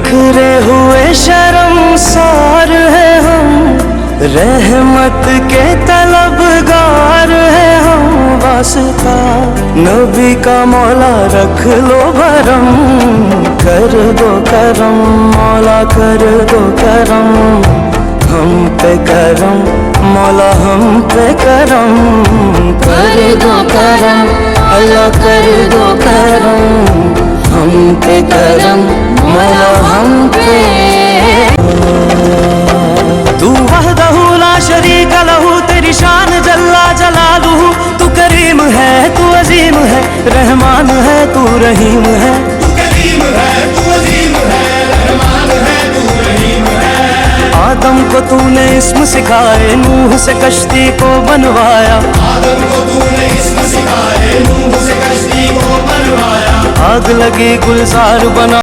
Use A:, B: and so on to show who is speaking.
A: बिखरे हुए शर्मसार है हम, रहमत के तलबगार है हम। वास्ता नबी का मौला रख लो भरम, कर दो करम मौला कर दो करम, हम पे करम मौला हम पे करम, कर दो करम अल्लाह कर दो करम, हम पे करम मौला हम पे। तू वहदहू ला शरीक लहू, तेरी शान जल्ला जलालुहू। तू करीम है तू अजीम है, रहमान है तू रहीम है।
B: तू करीम है तू अजीम है, रहमान है तू रहीम है।
A: आदम को तूने इस्म सिखाए, नूह से कश्ती को बनवाया।
B: आदम को तूने इस्म सिखाए, नूह से कश्ती को बनवाया।
A: आग लगी गुलजार बना